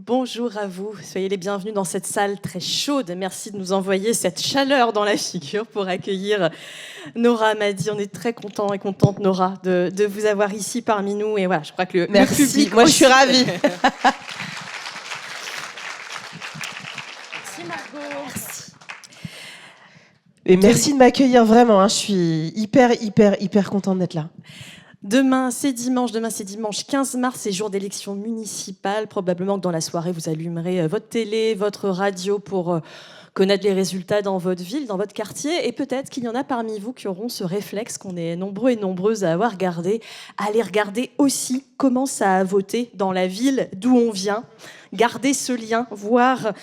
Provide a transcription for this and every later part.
Bonjour à vous, soyez les bienvenus dans cette salle très chaude. Merci de nous envoyer cette chaleur dans la figure pour accueillir Nora Hamady. On est très contents et contentes, Nora, de vous avoir ici parmi nous. Et voilà, je crois que le public moi aussi. je suis ravie. Merci Margot. Merci. Et merci de m'accueillir vraiment, je suis hyper contente d'être là. Demain, c'est dimanche 15 mars, c'est jour d'élection municipale. Probablement que dans la soirée, vous allumerez votre télé, votre radio pour connaître les résultats dans votre ville, dans votre quartier. Et peut-être qu'il y en a parmi vous qui auront ce réflexe qu'on est nombreux et nombreuses à avoir gardé, à aller regarder aussi comment ça a voté dans la ville d'où on vient. Garder ce lien, voir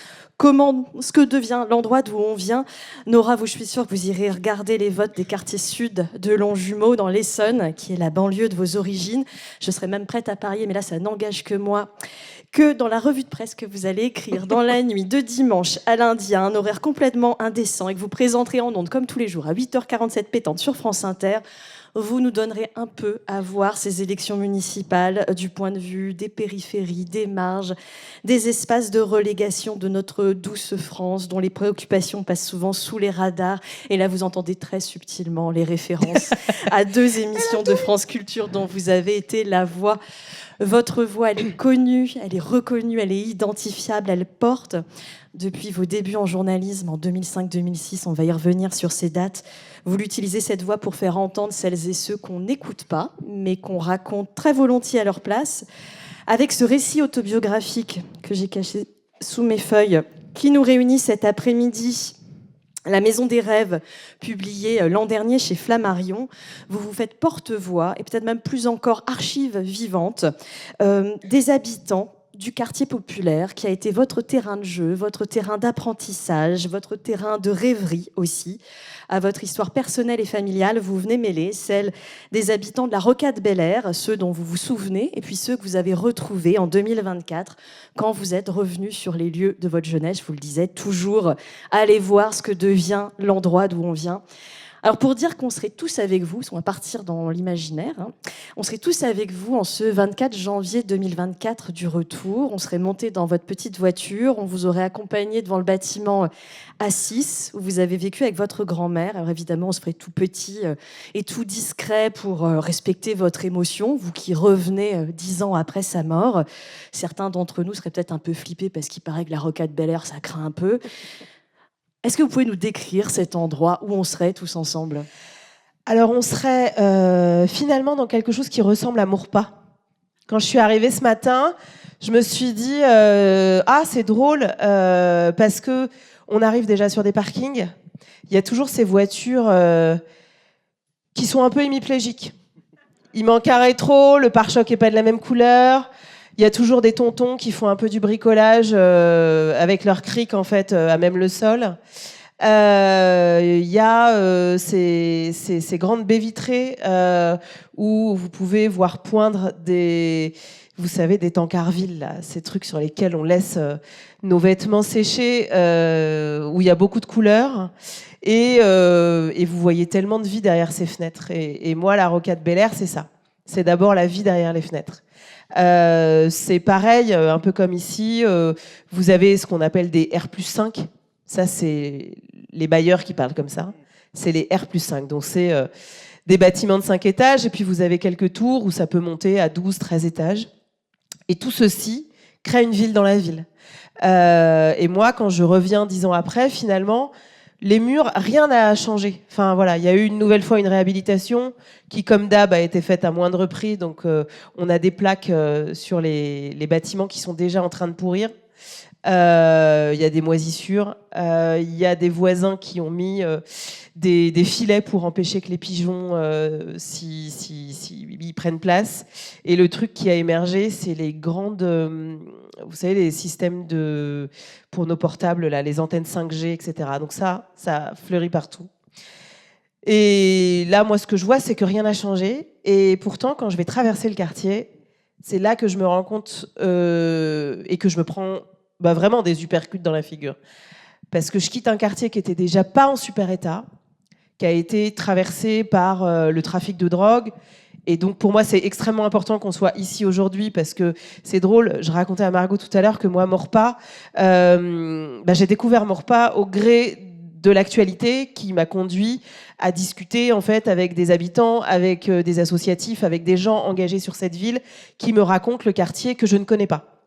ce que devient l'endroit d'où on vient. Nora, je suis sûre que vous irez regarder les votes des quartiers sud de Longjumeau, dans l'Essonne, qui est la banlieue de vos origines. Je serais même prête à parier, mais là, ça n'engage que moi, que dans la revue de presse que vous allez écrire dans la nuit de dimanche à lundi, à un horaire complètement indécent, et que vous présenterez en ondes, comme tous les jours, à 8h47 pétante sur France Inter, vous nous donnerez un peu à voir ces élections municipales du point de vue des périphéries, des marges, des espaces de relégation de notre douce France, dont les préoccupations passent souvent sous les radars. Et là, vous entendez très subtilement les références à 2 émissions de France Culture dont vous avez été la voix. Votre voix, elle est connue, elle est reconnue, elle est identifiable, elle porte. Depuis vos débuts en journalisme, en 2005-2006, on va y revenir sur ces dates, vous l'utilisez cette voix pour faire entendre celles et ceux qu'on n'écoute pas, mais qu'on raconte très volontiers à leur place, avec ce récit autobiographique que j'ai caché sous mes feuilles, qui nous réunit cet après-midi. La Maison des Rêves, publiée l'an dernier chez Flammarion, vous vous faites porte-voix, et peut-être même plus encore archive vivante, des habitants du quartier populaire, qui a été votre terrain de jeu, votre terrain d'apprentissage, votre terrain de rêverie aussi. À votre histoire personnelle et familiale, vous venez mêler celle des habitants de la Rocade Bel-Air, ceux dont vous vous souvenez, et puis ceux que vous avez retrouvés en 2024, quand vous êtes revenus sur les lieux de votre jeunesse. Je vous le disais, toujours aller voir ce que devient l'endroit d'où on vient. Alors pour dire qu'on serait tous avec vous, on va partir dans l'imaginaire, on serait tous avec vous en ce 24 janvier 2024 du retour, on serait montés dans votre petite voiture, on vous aurait accompagné devant le bâtiment A6 où vous avez vécu avec votre grand-mère. Alors évidemment, on se ferait tout petit et tout discret pour respecter votre émotion, vous qui revenez 10 ans après sa mort. Certains d'entre nous seraient peut-être un peu flippés parce qu'il paraît que la Rocade Bel-Air, ça craint un peu. Est-ce que vous pouvez nous décrire cet endroit où on serait tous ensemble ? Alors on serait finalement dans quelque chose qui ressemble à Maurepas. Quand je suis arrivée ce matin, je me suis dit c'est drôle parce que on arrive déjà sur des parkings. Il y a toujours ces voitures qui sont un peu hémiplégiques. Il manque un rétro, le pare-choc est pas de la même couleur. Il y a toujours des tontons qui font un peu du bricolage avec leur cric en fait à même le sol. Il y a ces grandes baies vitrées où vous pouvez voir poindre des tancarvilles, là, ces trucs sur lesquels on laisse nos vêtements sécher, où il y a beaucoup de couleurs. Et vous voyez tellement de vie derrière ces fenêtres. Et moi, la Rocade Bel-Air, c'est ça. C'est d'abord la vie derrière les fenêtres. C'est pareil, un peu comme ici, vous avez ce qu'on appelle des R+5. Ça, c'est les bailleurs qui parlent comme ça. C'est les R+5. Donc, c'est des bâtiments de 5 étages. Et puis, vous avez quelques tours où ça peut monter à 12, 13 étages. Et tout ceci crée une ville dans la ville. Et moi, quand je reviens 10 ans après, finalement, les murs, rien n'a changé. Enfin, voilà, il y a eu une nouvelle fois une réhabilitation qui, comme d'hab, a été faite à moindre prix. Donc, on a des plaques sur les bâtiments qui sont déjà en train de pourrir. Il y a des moisissures. Il y a des voisins qui ont mis des filets pour empêcher que les pigeons ils prennent place. Et le truc qui a émergé, c'est les grandes... vous savez, les systèmes pour nos portables, là, les antennes 5G, etc. Donc ça fleurit partout. Et là, moi, ce que je vois, c'est que rien n'a changé. Et pourtant, quand je vais traverser le quartier, c'est là que je me rends compte et que je me prends vraiment des uppercuts dans la figure. Parce que je quitte un quartier qui était déjà pas en super état, qui a été traversé par le trafic de drogue Et donc pour moi c'est extrêmement important qu'on soit ici aujourd'hui parce que c'est drôle, je racontais à Margot tout à l'heure que moi Maurepas, j'ai découvert Maurepas au gré de l'actualité qui m'a conduit à discuter en fait avec des habitants, avec des associatifs, avec des gens engagés sur cette ville qui me racontent le quartier que je ne connais pas,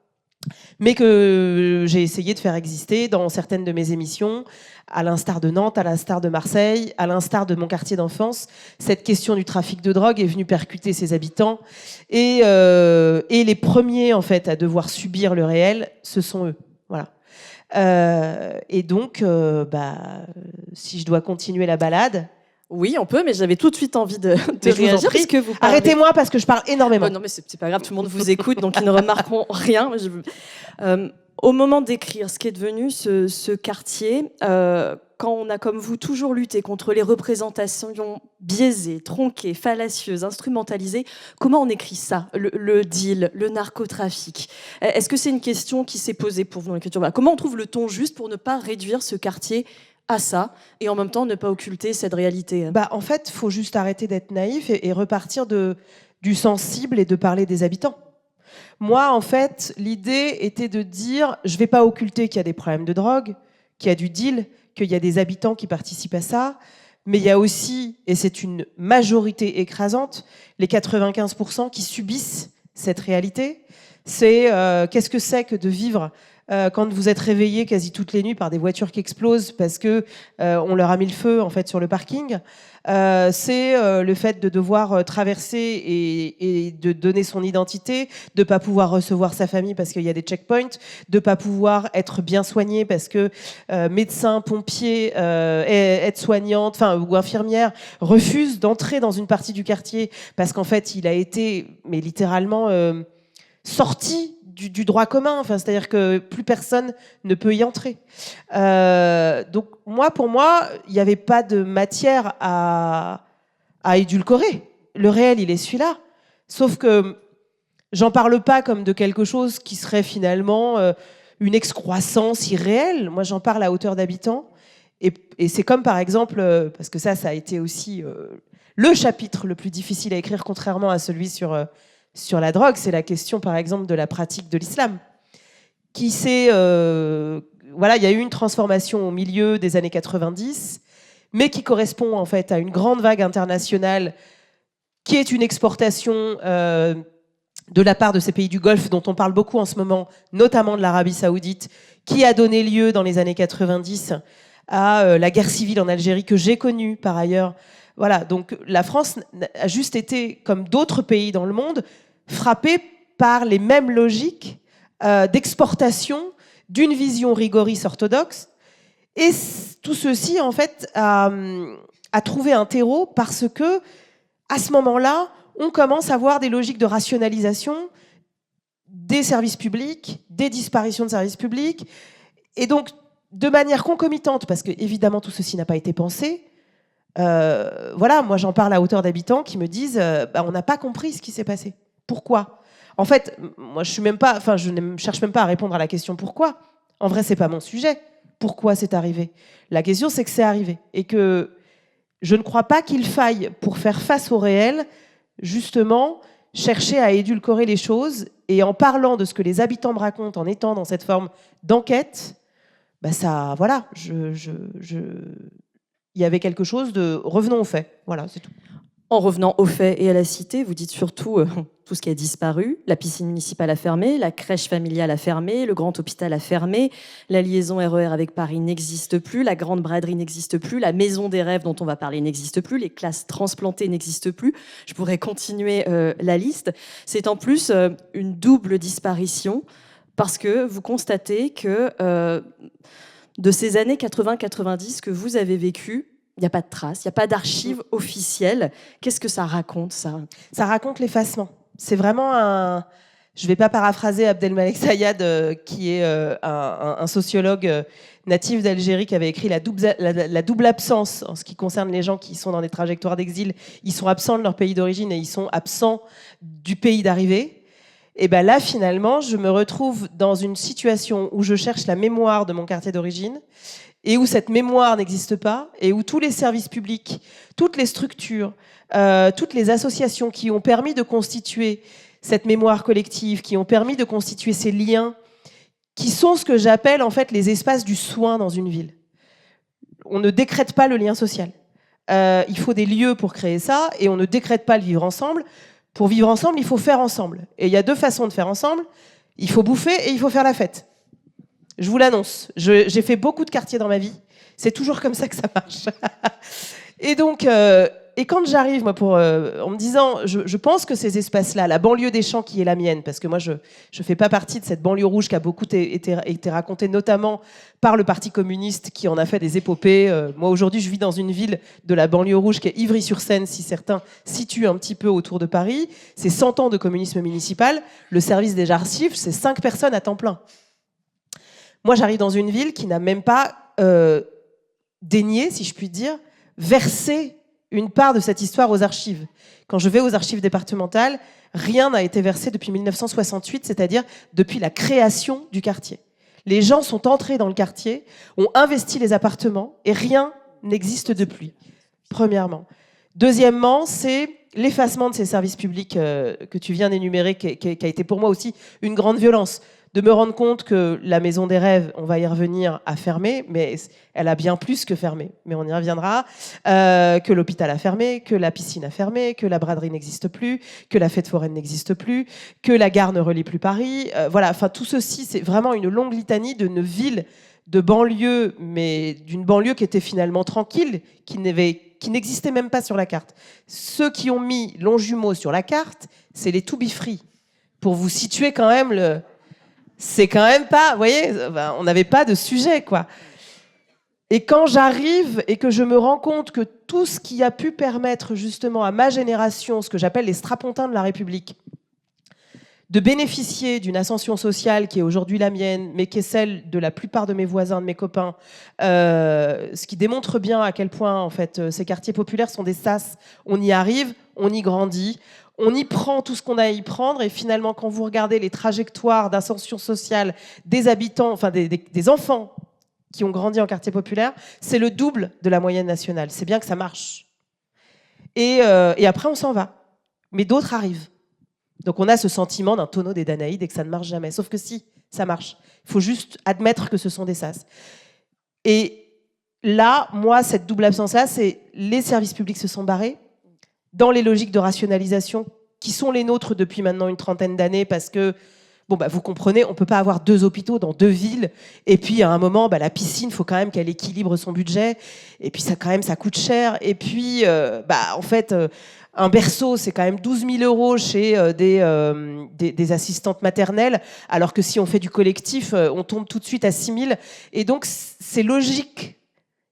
mais que j'ai essayé de faire exister dans certaines de mes émissions, à l'instar de Nantes, à l'instar de Marseille, à l'instar de mon quartier d'enfance. Cette question du trafic de drogue est venue percuter ses habitants, et les premiers en fait à devoir subir le réel, ce sont eux. Voilà. Et donc, si je dois continuer la balade. Oui, on peut, mais j'avais tout de suite envie de réagir. Parce que vous parlez... Arrêtez-moi parce que je parle énormément. Non, mais c'est pas grave, tout le monde vous écoute, donc ils ne remarqueront rien. Au moment d'écrire ce qui est devenu ce quartier, quand on a, comme vous, toujours lutté contre les représentations biaisées, tronquées, fallacieuses, instrumentalisées, comment on écrit ça, le deal, le narcotrafic? Est-ce que c'est une question qui s'est posée pour vous dans l'écriture? Comment on trouve le ton juste pour ne pas réduire ce quartier à ça, et en même temps ne pas occulter cette réalité? En fait, il faut juste arrêter d'être naïf et repartir du sensible et de parler des habitants. Moi, en fait, l'idée était de dire, je ne vais pas occulter qu'il y a des problèmes de drogue, qu'il y a du deal, qu'il y a des habitants qui participent à ça, mais il y a aussi, et c'est une majorité écrasante, les 95% qui subissent cette réalité. C'est qu'est-ce que c'est que de vivre quand vous êtes réveillé quasi toutes les nuits par des voitures qui explosent parce que on leur a mis le feu en fait sur le parking. C'est le fait de devoir traverser et de donner son identité, de pas pouvoir recevoir sa famille parce qu'il y a des checkpoints, de pas pouvoir être bien soigné parce que médecins, pompiers, aides-soignantes, ou infirmières refusent d'entrer dans une partie du quartier parce qu'en fait il a été, mais littéralement sorti du droit commun, c'est-à-dire que plus personne ne peut y entrer. Donc pour moi, il n'y avait pas de matière à édulcorer. Le réel, il est celui-là. Sauf que j'en parle pas comme de quelque chose qui serait finalement une excroissance irréelle. Moi, j'en parle à hauteur d'habitants. Et c'est comme, par exemple, parce que ça a été aussi le chapitre le plus difficile à écrire, contrairement à celui sur la drogue, c'est la question, par exemple, de la pratique de l'islam. Il y a eu une transformation au milieu des années 90, mais qui correspond en fait à une grande vague internationale qui est une exportation de la part de ces pays du Golfe dont on parle beaucoup en ce moment, notamment de l'Arabie Saoudite, qui a donné lieu dans les années 90 à la guerre civile en Algérie, que j'ai connue par ailleurs. Voilà, donc la France a juste été, comme d'autres pays dans le monde, frappée par les mêmes logiques d'exportation d'une vision rigoriste orthodoxe. Et tout ceci, en fait, a trouvé un terreau parce que, à ce moment-là, on commence à voir des logiques de rationalisation des services publics, des disparitions de services publics. Et donc, de manière concomitante, parce que, évidemment, tout ceci n'a pas été pensé, moi, j'en parle à hauteur d'habitants qui me disent on n'a pas compris ce qui s'est passé. Pourquoi ? En fait, moi, je ne cherche même pas à répondre à la question pourquoi. En vrai, c'est pas mon sujet. Pourquoi c'est arrivé ? La question, c'est que c'est arrivé. Et que je ne crois pas qu'il faille, pour faire face au réel, justement, chercher à édulcorer les choses. Et en parlant de ce que les habitants me racontent, en étant dans cette forme d'enquête, il y avait quelque chose de revenons aux faits. Voilà, c'est tout. En revenant aux faits et à la cité, vous dites surtout tout ce qui a disparu. La piscine municipale a fermé, la crèche familiale a fermé, le grand hôpital a fermé, la liaison RER avec Paris n'existe plus, la grande braderie n'existe plus, la maison des rêves dont on va parler n'existe plus, les classes transplantées n'existent plus. Je pourrais continuer la liste. C'est en plus une double disparition parce que vous constatez que de ces années 80-90 que vous avez vécues, il n'y a pas de traces, il n'y a pas d'archives officielles. Qu'est-ce que ça raconte, ça ? Ça raconte l'effacement. C'est vraiment un... Je ne vais pas paraphraser Abdelmalek Sayad, qui est un sociologue natif d'Algérie, qui avait écrit la double absence en ce qui concerne les gens qui sont dans des trajectoires d'exil. Ils sont absents de leur pays d'origine et ils sont absents du pays d'arrivée. Et bien là, finalement, je me retrouve dans une situation où je cherche la mémoire de mon quartier d'origine et où cette mémoire n'existe pas, et où tous les services publics, toutes les structures, toutes les associations qui ont permis de constituer cette mémoire collective, qui ont permis de constituer ces liens, qui sont ce que j'appelle en fait les espaces du soin dans une ville. On ne décrète pas le lien social. Il faut des lieux pour créer ça, et on ne décrète pas le vivre ensemble. Pour vivre ensemble, il faut faire ensemble. Et il y a 2 façons de faire ensemble. Il faut bouffer et il faut faire la fête. Je vous l'annonce. J'ai fait beaucoup de quartiers dans ma vie. C'est toujours comme ça que ça marche. Et donc, et quand j'arrive, moi, en me disant, je pense que ces espaces-là, la banlieue des Champs qui est la mienne, parce que moi, je fais pas partie de cette banlieue rouge qui a beaucoup été racontée, notamment par le Parti communiste qui en a fait des épopées. Moi, aujourd'hui, je vis dans une ville de la banlieue rouge qui est Ivry-sur-Seine, si certains situent un petit peu autour de Paris. C'est 100 ans de communisme municipal. Le service des archives, c'est 5 personnes à temps plein. Moi, j'arrive dans une ville qui n'a même pas daigné, si je puis dire, verser une part de cette histoire aux archives. Quand je vais aux archives départementales, rien n'a été versé depuis 1968, c'est-à-dire depuis la création du quartier. Les gens sont entrés dans le quartier, ont investi les appartements et rien n'existe depuis, premièrement. Deuxièmement, c'est l'effacement de ces services publics que tu viens d'énumérer, qui a été pour moi aussi une grande violence. De me rendre compte que la Maison des Rêves, on va y revenir, a fermé, mais elle a bien plus que fermé, mais on y reviendra, que l'hôpital a fermé, que la piscine a fermé, que la braderie n'existe plus, que la fête foraine n'existe plus, que la gare ne relie plus Paris. Voilà, enfin tout ceci, c'est vraiment une longue litanie d'une ville de banlieue, mais d'une banlieue qui était finalement tranquille, qui n'existait même pas sur la carte. Ceux qui ont mis Longjumeau sur la carte, c'est les To Be Free. Pour vous situer quand même c'est quand même pas, vous voyez, on n'avait pas de sujet, quoi. Et quand j'arrive et que je me rends compte que tout ce qui a pu permettre justement à ma génération, ce que j'appelle les strapontins de la République, de bénéficier d'une ascension sociale qui est aujourd'hui la mienne, mais qui est celle de la plupart de mes voisins, de mes copains, ce qui démontre bien à quel point en fait ces quartiers populaires sont des sas. On y arrive, on y grandit. On y prend tout ce qu'on a à y prendre, et finalement, quand vous regardez les trajectoires d'ascension sociale des habitants, enfin des enfants qui ont grandi en quartier populaire, c'est le double de la moyenne nationale. C'est bien que ça marche. Et après, on s'en va. Mais d'autres arrivent. Donc on a ce sentiment d'un tonneau des Danaïdes et que ça ne marche jamais. Sauf que si, ça marche. Il faut juste admettre que ce sont des sas. Et là, moi, cette double absence-là, c'est les services publics se sont barrés, dans les logiques de rationalisation qui sont les nôtres depuis maintenant une trentaine d'années, parce que, vous comprenez, on ne peut pas avoir 2 hôpitaux dans 2 villes, et puis à un moment, la piscine, il faut quand même qu'elle équilibre son budget, et puis ça coûte cher, et puis, en fait, un berceau, c'est quand même 12 000 € chez des assistantes maternelles, alors que si on fait du collectif, on tombe tout de suite à 6 000, et donc c'est logique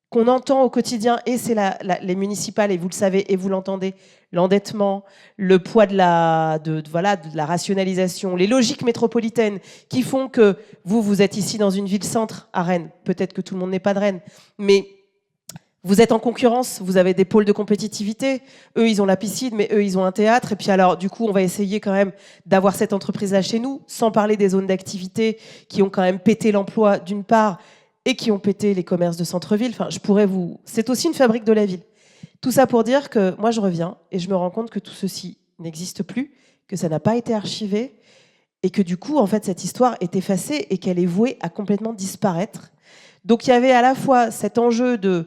qu'on entend au quotidien, et c'est les municipales, et vous le savez, et vous l'entendez, l'endettement, le poids de la rationalisation, les logiques métropolitaines qui font que vous êtes ici dans une ville-centre à Rennes, peut-être que tout le monde n'est pas de Rennes, mais vous êtes en concurrence, vous avez des pôles de compétitivité, eux ils ont la piscine, mais eux ils ont un théâtre, et puis alors du coup on va essayer quand même d'avoir cette entreprise-là chez nous, sans parler des zones d'activité qui ont quand même pété l'emploi d'une part, et qui ont pété les commerces de centre-ville. Enfin, c'est aussi une fabrique de la ville. Tout ça pour dire que moi, je reviens et je me rends compte que tout ceci n'existe plus, que ça n'a pas été archivé, et que du coup, en fait, cette histoire est effacée et qu'elle est vouée à complètement disparaître. Donc, il y avait à la fois cet enjeu de...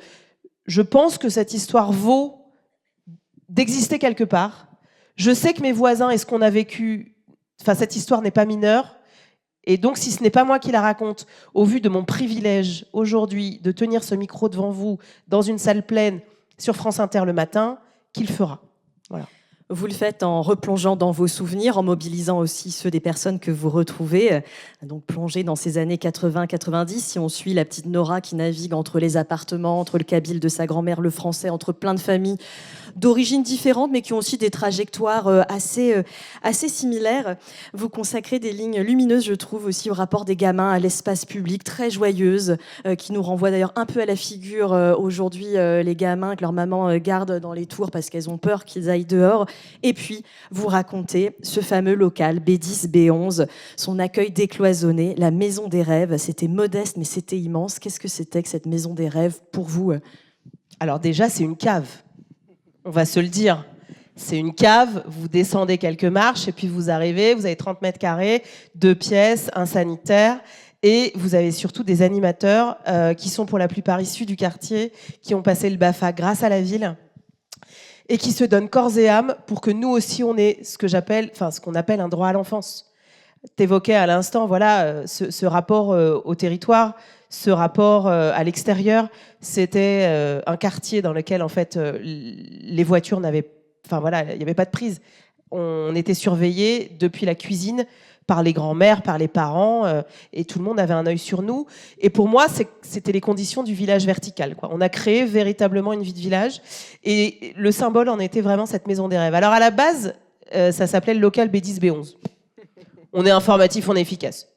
Je pense que cette histoire vaut d'exister quelque part. Je sais que mes voisins et ce qu'on a vécu... Enfin, cette histoire n'est pas mineure. Et donc, si ce n'est pas moi qui la raconte, au vu de mon privilège aujourd'hui de tenir ce micro devant vous dans une salle pleine sur France Inter le matin, qui le fera. Voilà. Vous le faites en replongeant dans vos souvenirs, en mobilisant aussi ceux des personnes que vous retrouvez. Donc plonger dans ces années 80-90, si on suit la petite Nora qui navigue entre les appartements, entre le kabyle de sa grand-mère, le français, entre plein de familles d'origines différentes, mais qui ont aussi des trajectoires assez similaires. Vous consacrez des lignes lumineuses, je trouve, aussi au rapport des gamins à l'espace public, très joyeuse, qui nous renvoie d'ailleurs un peu à la figure aujourd'hui, les gamins que leur maman garde dans les tours parce qu'elles ont peur qu'ils aillent dehors. Et puis, vous racontez ce fameux local B10, B11, son accueil décloisonné, la maison des rêves. C'était modeste, mais c'était immense. Qu'est-ce que c'était que cette maison des rêves pour vous? Alors déjà, c'est une cave. On va se le dire. C'est une cave, vous descendez quelques marches et puis vous arrivez, vous avez 30 mètres carrés, 2 pièces, un sanitaire et vous avez surtout des animateurs qui sont pour la plupart issus du quartier, qui ont passé le BAFA grâce à la ville et qui se donnent corps et âme pour que nous aussi on ait ce qu'on appelle un droit à l'enfance. T'évoquais à l'instant, voilà, ce rapport au territoire, ce rapport à l'extérieur. C'était un quartier dans lequel en fait les voitures n'avaient, enfin voilà, il n'y avait pas de prise. On était surveillés depuis la cuisine par les grands-mères, par les parents, et tout le monde avait un œil sur nous. Et pour moi, c'était les conditions du village vertical, quoi. On a créé véritablement une vie de village, et le symbole en était vraiment cette maison des rêves. Alors à la base, ça s'appelait le local B10, B11. On est informatif, on est efficace.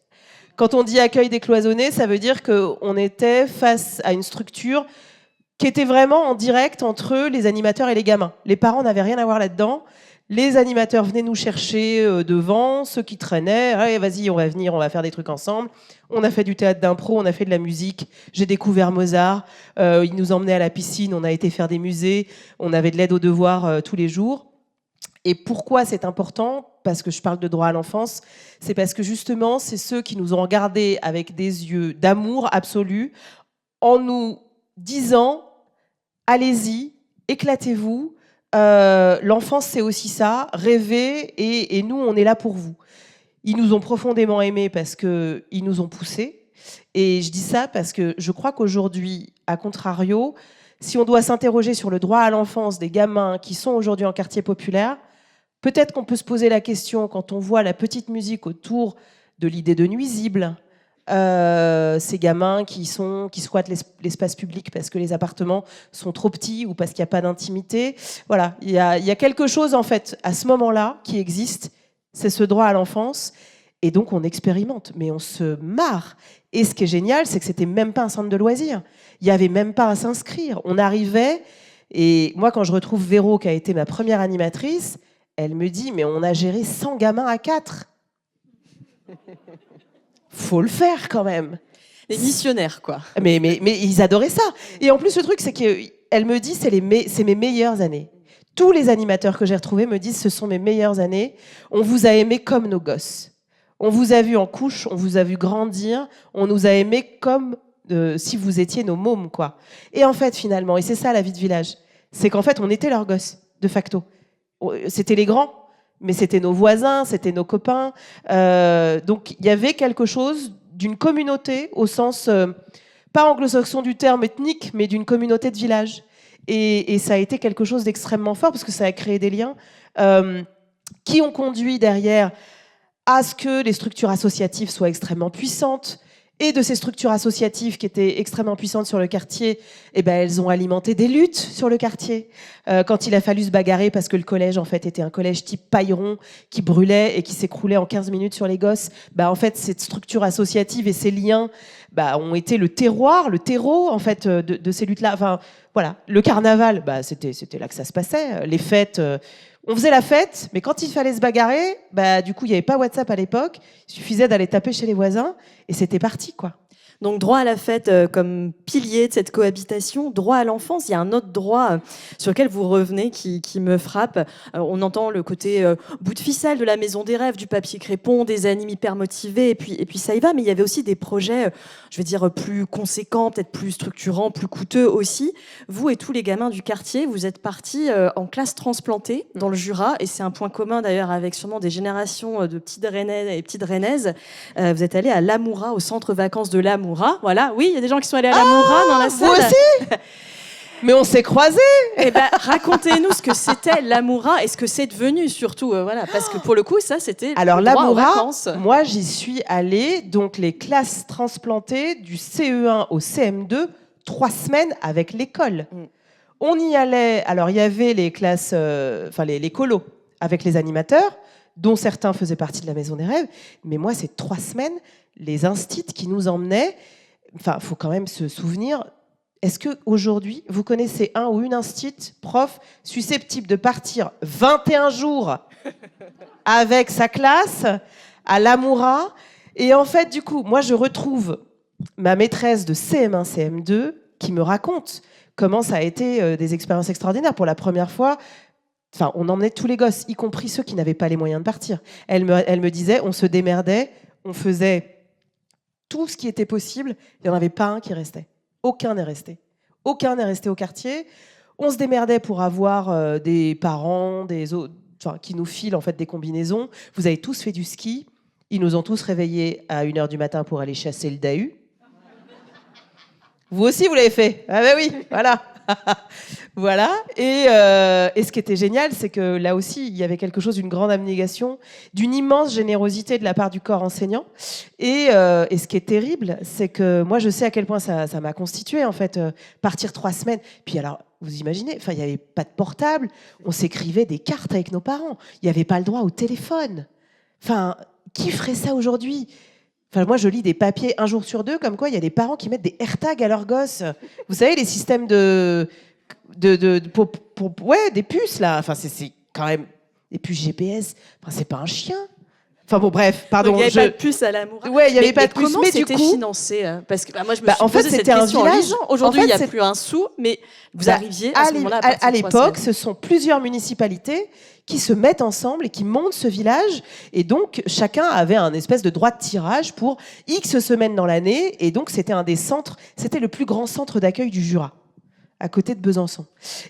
Quand on dit accueil décloisonné, ça veut dire qu'on était face à une structure qui était vraiment en direct entre les animateurs et les gamins. Les parents n'avaient rien à voir là-dedans. Les animateurs venaient nous chercher devant, ceux qui traînaient. Allez, vas-y, on va venir, on va faire des trucs ensemble. On a fait du théâtre d'impro, on a fait de la musique. J'ai découvert Mozart. Ils nous emmenaient à la piscine, on a été faire des musées. On avait de l'aide aux devoirs tous les jours. Et pourquoi c'est important? Parce que je parle de droit à l'enfance. C'est parce que justement, c'est ceux qui nous ont regardés avec des yeux d'amour absolu en nous disant « Allez-y, éclatez-vous. L'enfance, c'est aussi ça. Rêvez et nous, on est là pour vous. » Ils nous ont profondément aimés parce qu'ils nous ont poussés. Et je dis ça parce que je crois qu'aujourd'hui, à contrario, si on doit s'interroger sur le droit à l'enfance des gamins qui sont aujourd'hui en quartier populaire, peut-être qu'on peut se poser la question, quand on voit la petite musique autour de l'idée de nuisible, ces gamins qui squattent l'espace public parce que les appartements sont trop petits ou parce qu'il n'y a pas d'intimité. Voilà, il y a quelque chose en fait à ce moment-là qui existe, c'est ce droit à l'enfance. Et donc on expérimente, mais on se marre. Et ce qui est génial, c'est que c'était même pas un centre de loisirs. Il n'y avait même pas à s'inscrire. On arrivait, et moi quand je retrouve Véro, qui a été ma première animatrice, elle me dit, mais on a géré 100 gamins à 4. Faut le faire quand même. Les missionnaires, quoi. Mais ils adoraient ça. Et en plus, le truc, c'est qu'elle me dit, c'est mes meilleures années. Tous les animateurs que j'ai retrouvés me disent, ce sont mes meilleures années. On vous a aimés comme nos gosses. On vous a vu en couche, on vous a vu grandir. On nous a aimés comme si vous étiez nos mômes, quoi. Et en fait, finalement, et c'est ça la vie de village, c'est qu'en fait, on était leurs gosses, de facto. C'était les grands, mais c'était nos voisins, c'était nos copains. Donc il y avait quelque chose d'une communauté au sens, pas anglo-saxon du terme ethnique, mais d'une communauté de village. Et ça a été quelque chose d'extrêmement fort parce que ça a créé des liens qui ont conduit derrière à ce que les structures associatives soient extrêmement puissantes. Et de ces structures associatives qui étaient extrêmement puissantes sur le quartier, eh ben, elles ont alimenté des luttes sur le quartier. Quand il a fallu se bagarrer parce que le collège en fait était un collège type pailleron qui brûlait et qui s'écroulait en 15 minutes sur les gosses, bah, en fait cette structure associative et ces liens bah, ont été le terroir, le terreau en fait de ces luttes-là. Enfin voilà, le carnaval, bah, c'était là que ça se passait. Les fêtes. On faisait la fête, mais quand il fallait se bagarrer, bah, du coup, il n'y avait pas WhatsApp à l'époque. Il suffisait d'aller taper chez les voisins et c'était parti, quoi. Donc droit à la fête comme pilier de cette cohabitation, droit à l'enfance, il y a un autre droit sur lequel vous revenez qui me frappe. On entend le côté bout de ficelle de la maison des rêves, du papier crépon, des animes hyper motivés, et puis ça y va, mais il y avait aussi des projets, je vais dire, plus conséquents, peut-être plus structurants, plus coûteux aussi. Vous et tous les gamins du quartier, vous êtes partis en classe transplantée dans le Jura, et c'est un point commun d'ailleurs avec sûrement des générations de petits Rennais et petites Rennaises. Vous êtes allés à l'Amoura, au centre vacances de l'Amoura. Voilà, oui, il y a des gens qui sont allés à l'Amoura dans la salle. Vous aussi? Mais on s'est croisés. Eh ben, racontez-nous ce que c'était l'Amoura et ce que c'est devenu surtout, voilà, parce que pour le coup, ça c'était. Alors le droit aux l'Amoura, vacances. moi j'y suis allée, donc les classes transplantées du CE1 au CM2, 3 semaines avec l'école. On y allait, alors il y avait les classes, les colos avec les animateurs, dont certains faisaient partie de la Maison des Rêves, mais moi c'est 3 semaines, les instits qui nous emmenaient, enfin, il faut quand même se souvenir, est-ce qu'aujourd'hui, vous connaissez un ou une instit, prof, susceptible de partir 21 jours avec sa classe à l'Amoura? Et en fait, du coup, moi, je retrouve ma maîtresse de CM1, CM2 qui me raconte comment ça a été des expériences extraordinaires. Pour la première fois, on emmenait tous les gosses, y compris ceux qui n'avaient pas les moyens de partir. Elle me disait, on se démerdait, on faisait tout ce qui était possible. Il n'y en avait pas un qui restait. Aucun n'est resté. Aucun n'est resté au quartier. On se démerdait pour avoir des parents, qui nous filent en fait des combinaisons. Vous avez tous fait du ski. Ils nous ont tous réveillés à 1h du matin pour aller chasser le dahu. Vous aussi, vous l'avez fait. Ah ben oui, voilà. Voilà. Et ce qui était génial, c'est que là aussi, il y avait quelque chose d'une grande abnégation, d'une immense générosité de la part du corps enseignant. Et ce qui est terrible, c'est que moi, je sais à quel point ça m'a constitué, en fait, partir 3 semaines. Puis alors, vous imaginez, il n'y avait pas de portable, on s'écrivait des cartes avec nos parents, il n'y avait pas le droit au téléphone. Qui ferait ça aujourd'hui ? Moi, je lis des papiers 1 jour sur 2, comme quoi il y a des parents qui mettent des AirTags à leurs gosses. Vous savez, les systèmes des puces, là. C'est quand même des puces GPS. C'est pas un chien. Bref, pardon. Donc, il n'y avait pas de puce à l'Amoura. Ouais, il n'y avait pas de puce. Comment c'était financé ? Parce que moi, je me suis posé cette question en lisant. Aujourd'hui, il n'y a plus un sou, mais vous arriviez à ce moment-là. À l'époque, ce sont plusieurs municipalités qui se mettent ensemble et qui montent ce village. Et donc, chacun avait un espèce de droit de tirage pour X semaines dans l'année. Et donc, c'était un des centres, c'était le plus grand centre d'accueil du Jura, à côté de Besançon.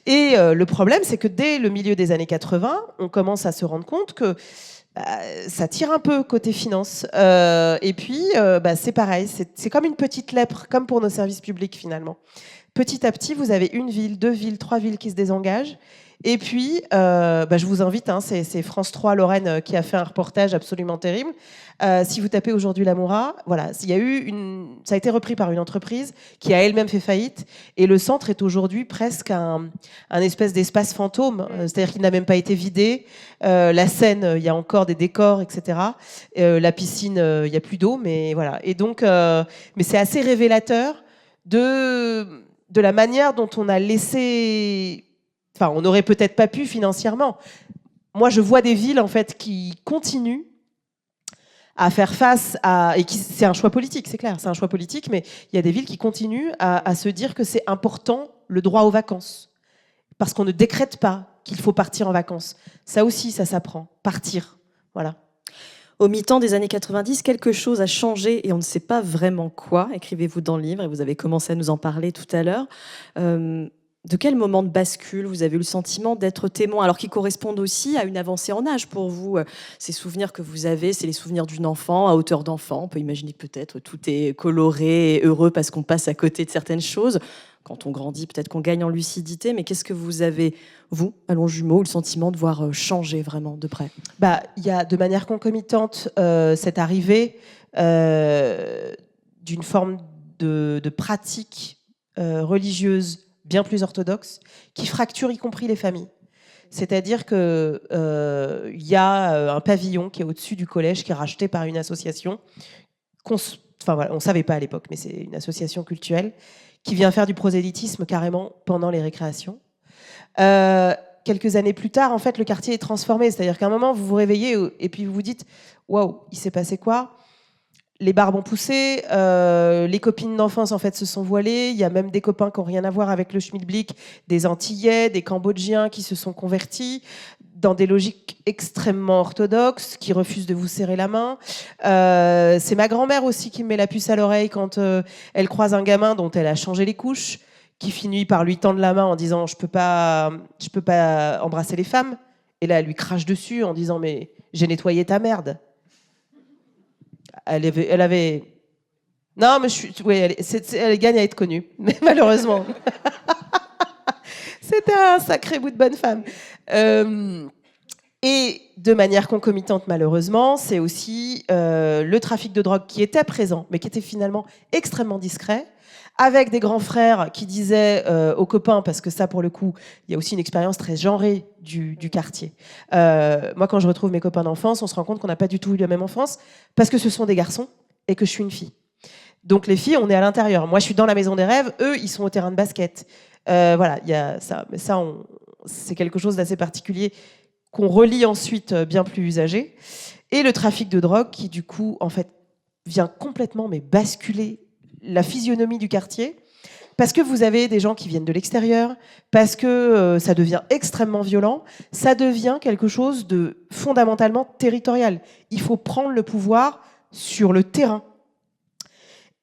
Et le problème, c'est que dès le milieu des années 80, on commence à se rendre compte que ça tire un peu côté finance. Et puis, c'est pareil, c'est comme une petite lèpre, comme pour nos services publics finalement. Petit à petit, vous avez 1 ville, 2 villes, 3 villes qui se désengagent. Et puis, je vous invite, c'est France 3 Lorraine qui a fait un reportage absolument terrible. Si vous tapez aujourd'hui l'Amoura, voilà, ça a été repris par une entreprise qui a elle-même fait faillite. Et le centre est aujourd'hui presque un espèce d'espace fantôme. C'est-à-dire qu'il n'a même pas été vidé. La Seine, il y a encore des décors, etc. La piscine, il n'y a plus d'eau, mais voilà. Et donc, mais c'est assez révélateur de la manière dont on a laissé... on n'aurait peut-être pas pu financièrement. Moi, je vois des villes en fait qui continuent à faire face à... c'est un choix politique, c'est clair, c'est un choix politique, mais il y a des villes qui continuent à se dire que c'est important le droit aux vacances. Parce qu'on ne décrète pas qu'il faut partir en vacances. Ça aussi, ça s'apprend. Partir, voilà. Au mi-temps des années 90, quelque chose a changé et on ne sait pas vraiment quoi, écrivez-vous dans le livre, et vous avez commencé à nous en parler tout à l'heure. De quel moment de bascule vous avez eu le sentiment d'être témoin, alors qui correspondent aussi à une avancée en âge pour vous? Ces souvenirs que vous avez, c'est les souvenirs d'une enfant, à hauteur d'enfant. On peut imaginer que peut-être tout est coloré et heureux parce qu'on passe à côté de certaines choses. Quand on grandit, peut-être qu'on gagne en lucidité. Mais qu'est-ce que vous avez, vous, Allons Jumeaux, le sentiment de voir changer vraiment de près? Il y a de manière concomitante cette arrivée d'une forme de pratique religieuse bien plus orthodoxe, qui fracture y compris les familles. C'est-à-dire qu'il y a un pavillon qui est au-dessus du collège, qui est racheté par une association, on ne savait pas à l'époque, mais c'est une association cultuelle, qui vient faire du prosélytisme carrément pendant les récréations. Quelques années plus tard, en fait, le quartier est transformé. C'est-à-dire qu'à un moment, vous vous réveillez et puis vous vous dites « Waouh, il s'est passé quoi ?» Les barbes ont poussé, les copines d'enfance en fait se sont voilées. Il y a même des copains qui n'ont rien à voir avec le schmilblick, des Antillais, des Cambodgiens qui se sont convertis dans des logiques extrêmement orthodoxes, qui refusent de vous serrer la main. C'est ma grand-mère aussi qui me met la puce à l'oreille quand elle croise un gamin dont elle a changé les couches, qui finit par lui tendre la main en disant « je peux pas embrasser les femmes ». Et là, elle lui crache dessus en disant « mais j'ai nettoyé ta merde ». Elle avait... Non, mais elle gagne à être connue, mais malheureusement. C'était un sacré bout de bonne femme. Et de manière concomitante, malheureusement, c'est aussi le trafic de drogue qui était présent, mais qui était finalement extrêmement discret, avec des grands frères qui disaient aux copains, parce que ça, pour le coup, il y a aussi une expérience très genrée du quartier. Moi, quand je retrouve mes copains d'enfance, on se rend compte qu'on n'a pas du tout eu la même enfance, parce que ce sont des garçons et que je suis une fille. Donc les filles, on est à l'intérieur. Moi, je suis dans la maison des rêves. Eux, ils sont au terrain de basket. Voilà, il y a ça. Mais ça, c'est quelque chose d'assez particulier qu'on relie ensuite bien plus usagé. Et le trafic de drogue qui, du coup, en fait, vient complètement basculer la physionomie du quartier. Parce que vous avez des gens qui viennent de l'extérieur, parce que ça devient extrêmement violent, ça devient quelque chose de fondamentalement territorial. Il faut prendre le pouvoir sur le terrain.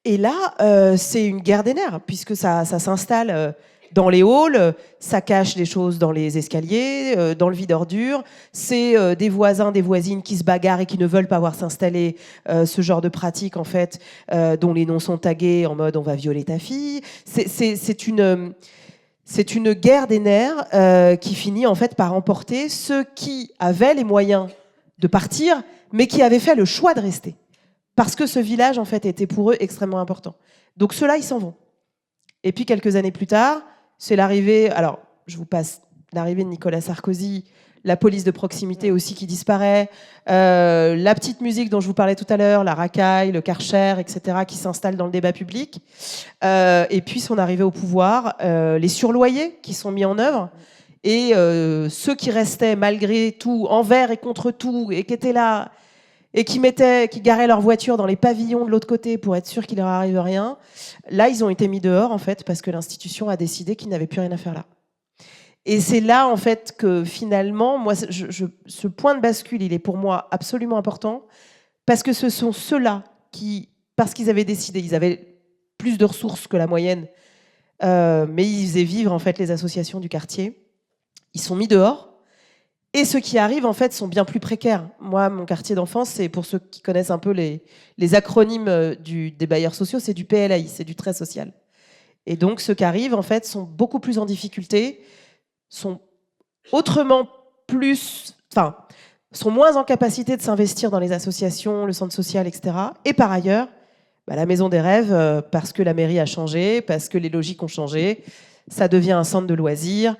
Et là, c'est une guerre des nerfs, puisque ça s'installe dans les halls, ça cache des choses dans les escaliers, dans le vide ordure. C'est des voisins, des voisines qui se bagarrent et qui ne veulent pas voir s'installer ce genre de pratique, en fait, dont les noms sont tagués en mode « on va violer ta fille ». C'est une guerre des nerfs qui finit en fait par emporter ceux qui avaient les moyens de partir, mais qui avaient fait le choix de rester. Parce que ce village, en fait, était pour eux extrêmement important. Donc ceux-là, ils s'en vont. Et puis, quelques années plus tard, c'est l'arrivée... Alors, je vous passe l'arrivée de Nicolas Sarkozy, la police de proximité aussi qui disparaît, la petite musique dont je vous parlais tout à l'heure, la racaille, le Karcher, etc., qui s'installe dans le débat public. Et puis, son arrivée au pouvoir, les surloyers qui sont mis en œuvre, et ceux qui restaient malgré tout, envers et contre tout, et qui étaient là... et qui garaient leur voiture dans les pavillons de l'autre côté pour être sûr qu'il leur arrive rien, là, ils ont été mis dehors, en fait, parce que l'institution a décidé qu'ils n'avaient plus rien à faire là. Et c'est là, en fait, que finalement, moi, ce point de bascule, il est pour moi absolument important, parce que ce sont ceux-là qui, parce qu'ils avaient décidé, ils avaient plus de ressources que la moyenne, mais ils faisaient vivre, en fait, les associations du quartier. Ils sont mis dehors. Et ceux qui arrivent, en fait, sont bien plus précaires. Moi, mon quartier d'enfance, c'est pour ceux qui connaissent un peu les acronymes des bailleurs sociaux, c'est du PLAI, c'est du très social. Et donc, ceux qui arrivent, en fait, sont beaucoup plus en difficulté, sont autrement plus... Enfin, sont moins en capacité de s'investir dans les associations, le centre social, etc. Et par ailleurs, la maison des rêves, parce que la mairie a changé, parce que les logiques ont changé, ça devient un centre de loisirs,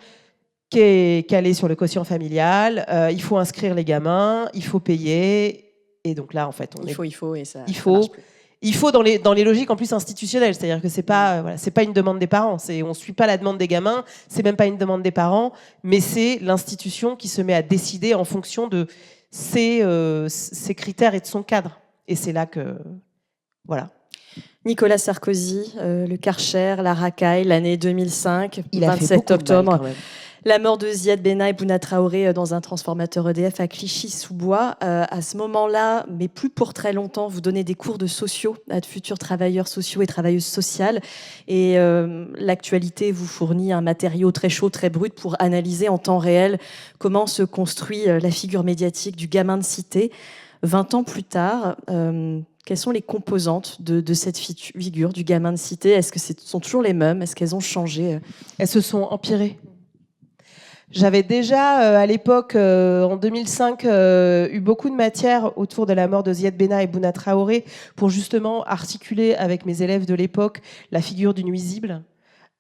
qui est calé sur le quotient familial, il faut inscrire les gamins, il faut payer, et donc là, en fait, il faut dans les logiques en plus institutionnelles, c'est-à-dire que c'est pas une demande des parents, on suit pas la demande des gamins, c'est même pas une demande des parents, mais c'est l'institution qui se met à décider en fonction de ses critères et de son cadre, et c'est là que voilà. Nicolas Sarkozy, le Karcher, la racaille, l'année 2005, il a 27 fait octobre. Quand même. La mort de Ziad Benna et Bouna Traoré dans un transformateur EDF à Clichy-sous-Bois. À ce moment-là, mais plus pour très longtemps, vous donnez des cours de sociaux à de futurs travailleurs sociaux et travailleuses sociales. Et l'actualité vous fournit un matériau très chaud, très brut pour analyser en temps réel comment se construit la figure médiatique du gamin de cité. 20 ans plus tard, quelles sont les composantes de cette figure du gamin de cité ? Est-ce que ce sont toujours les mêmes ? Est-ce qu'elles ont changé ? Elles se sont empirées. J'avais déjà, à l'époque, en 2005, eu beaucoup de matière autour de la mort de Ziad Benna et Bouna Traoré pour justement articuler avec mes élèves de l'époque la figure du nuisible,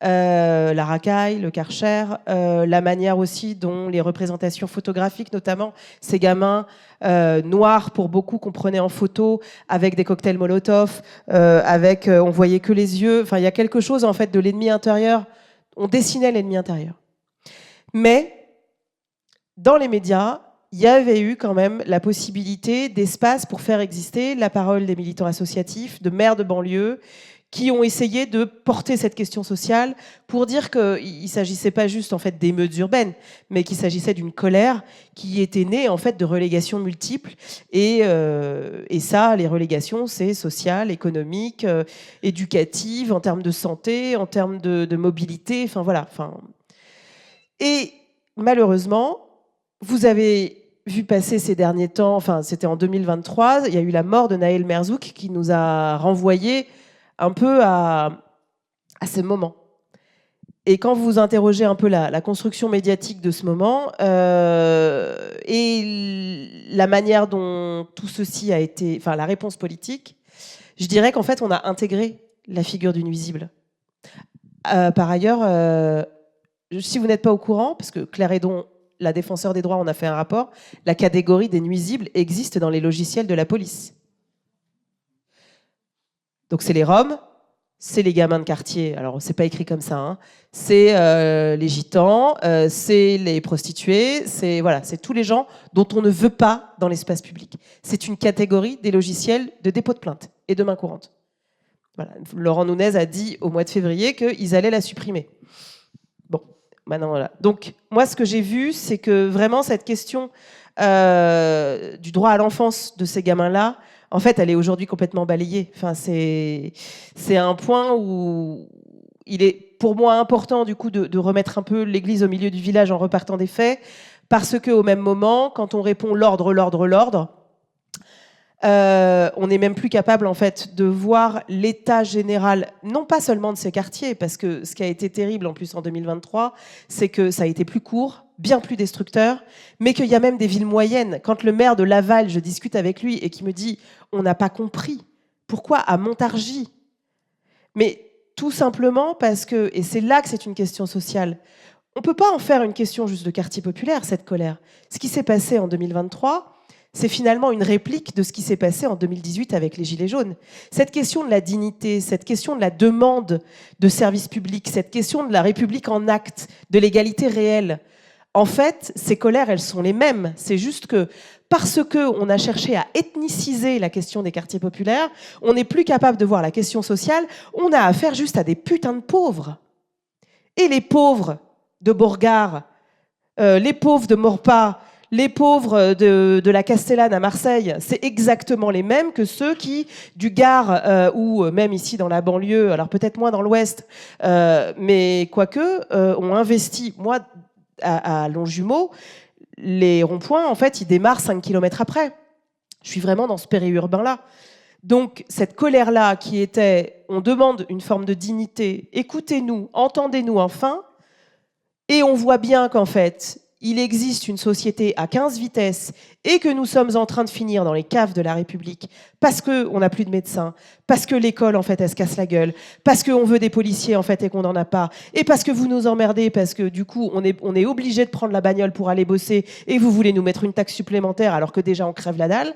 la racaille, le Karcher, la manière aussi dont les représentations photographiques, notamment ces gamins noirs pour beaucoup qu'on prenait en photo avec des cocktails Molotov, on voyait que les yeux. Enfin, il y a quelque chose en fait de l'ennemi intérieur. On dessinait l'ennemi intérieur. Mais dans les médias, il y avait eu quand même la possibilité d'espace pour faire exister la parole des militants associatifs, de maires de banlieue, qui ont essayé de porter cette question sociale pour dire qu'il ne s'agissait pas juste en fait d'émeutes urbaines, mais qu'il s'agissait d'une colère qui était née en fait de relégations multiples. Et ça, les relégations, c'est social, économique, éducative, en termes de santé, en termes de mobilité, enfin voilà. Et malheureusement, vous avez vu passer ces derniers temps, enfin c'était en 2023, il y a eu la mort de Naël Merzouk qui nous a renvoyé un peu à ce moment. Et quand vous interrogez un peu la construction médiatique de ce moment et la manière dont tout ceci a été, enfin la réponse politique, je dirais qu'en fait on a intégré la figure du nuisible. Par ailleurs, si vous n'êtes pas au courant, parce que Claire Hédon, la défenseur des droits, on a fait un rapport, la catégorie des nuisibles existe dans les logiciels de la police. Donc c'est les Roms, c'est les gamins de quartier, alors c'est pas écrit comme ça, hein. C'est les gitans, c'est les prostituées, c'est tous les gens dont on ne veut pas dans l'espace public. C'est une catégorie des logiciels de dépôt de plainte et de main courante. Voilà. Laurent Nunez a dit au mois de février qu'ils allaient la supprimer. Bon, maintenant voilà. Donc moi ce que j'ai vu, c'est que vraiment cette question du droit à l'enfance de ces gamins-là, en fait, elle est aujourd'hui complètement balayée. Enfin, c'est un point où il est, pour moi, important du coup de remettre un peu l'église au milieu du village en repartant des faits, parce qu'au même moment, quand on répond l'ordre, on n'est même plus capable en fait de voir l'état général, non pas seulement de ces quartiers, parce que ce qui a été terrible en plus en 2023, c'est que ça a été plus court, bien plus destructeur, mais qu'il y a même des villes moyennes. Quand le maire de Laval, je discute avec lui et qui me dit « on n'a pas compris, pourquoi à Montargis ?» Mais tout simplement parce que, et c'est là que c'est une question sociale, on ne peut pas en faire une question juste de quartier populaire, cette colère. Ce qui s'est passé en 2023, c'est finalement une réplique de ce qui s'est passé en 2018 avec les Gilets jaunes. Cette question de la dignité, cette question de la demande de services publics, cette question de la République en acte, de l'égalité réelle, en fait, ces colères, elles sont les mêmes. C'est juste que parce qu'on a cherché à ethniciser la question des quartiers populaires, on n'est plus capable de voir la question sociale, on a affaire juste à des putains de pauvres. Et les pauvres de Bourgard, les pauvres de Maurepas, les pauvres de la Castellane à Marseille, c'est exactement les mêmes que ceux qui, du Gard ou même ici dans la banlieue, alors peut-être moins dans l'Ouest, mais quoique, ont investi, moi, à Longjumeau, les ronds-points, en fait, ils démarrent 5 km après. Je suis vraiment dans ce périurbain-là. Donc, cette colère-là qui était, on demande une forme de dignité, écoutez-nous, entendez-nous enfin, et on voit bien qu'en fait, il existe une société à 15 vitesses et que nous sommes en train de finir dans les caves de la République parce qu'on n'a plus de médecins, parce que l'école, en fait, elle se casse la gueule, parce qu'on veut des policiers, en fait, et qu'on n'en a pas, et parce que vous nous emmerdez, parce que, du coup, on est obligé de prendre la bagnole pour aller bosser et vous voulez nous mettre une taxe supplémentaire alors que déjà on crève la dalle.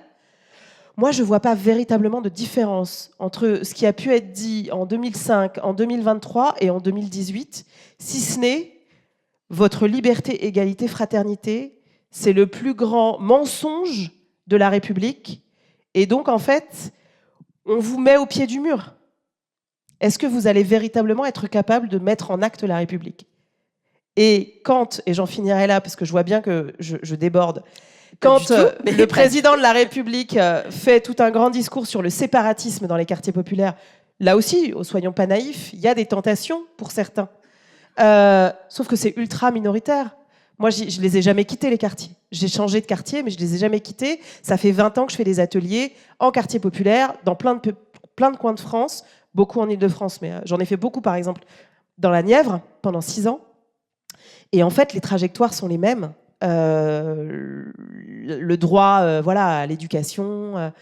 Moi, je ne vois pas véritablement de différence entre ce qui a pu être dit en 2005, en 2023 et en 2018, si ce n'est votre liberté, égalité, fraternité, c'est le plus grand mensonge de la République. Et donc, en fait, on vous met au pied du mur. Est-ce que vous allez véritablement être capable de mettre en acte la République ? Et quand, et j'en finirai là parce que je vois bien que je déborde, quand le président de la République fait tout un grand discours sur le séparatisme dans les quartiers populaires, là aussi, soyons pas naïfs, il y a des tentations pour certains. Sauf que c'est ultra minoritaire. Moi, je les ai jamais quittés, les quartiers. J'ai changé de quartier, mais je les ai jamais quittés. Ça fait 20 ans que je fais des ateliers en quartier populaire, dans plein de coins de France, beaucoup en Île-de-France, mais j'en ai fait beaucoup, par exemple, dans la Nièvre, pendant 6 ans. Et en fait, les trajectoires sont les mêmes. Le droit à l'éducation,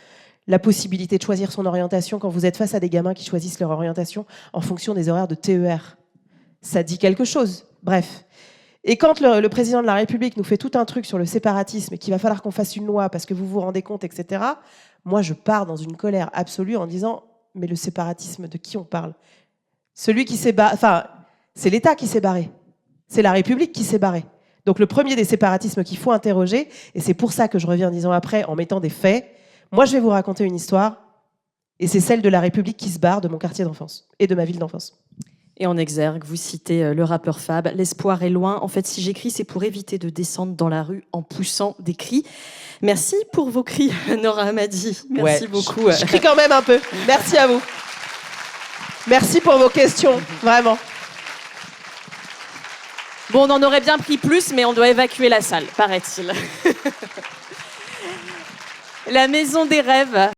la possibilité de choisir son orientation quand vous êtes face à des gamins qui choisissent leur orientation en fonction des horaires de TER. Ça dit quelque chose. Bref. Et quand le président de la République nous fait tout un truc sur le séparatisme et qu'il va falloir qu'on fasse une loi parce que vous vous rendez compte, etc., moi, je pars dans une colère absolue en disant « Mais le séparatisme, de qui on parle ?» Celui qui s'est barré... Enfin, c'est l'État qui s'est barré. C'est la République qui s'est barrée. Donc le premier des séparatismes qu'il faut interroger, et c'est pour ça que je reviens 10 ans après en mettant des faits, moi, je vais vous raconter une histoire, et c'est celle de la République qui se barre de mon quartier d'enfance et de ma ville d'enfance. Et en exergue, vous citez le rappeur Fab, « L'espoir est loin. En fait, si j'écris, c'est pour éviter de descendre dans la rue en poussant des cris. » Merci pour vos cris, Nora Hamadi. Merci beaucoup. Je crie quand même un peu. Merci à vous. Merci pour vos questions, vraiment. Bon, on en aurait bien pris plus, mais on doit évacuer la salle, paraît-il. La Maison des Rêves.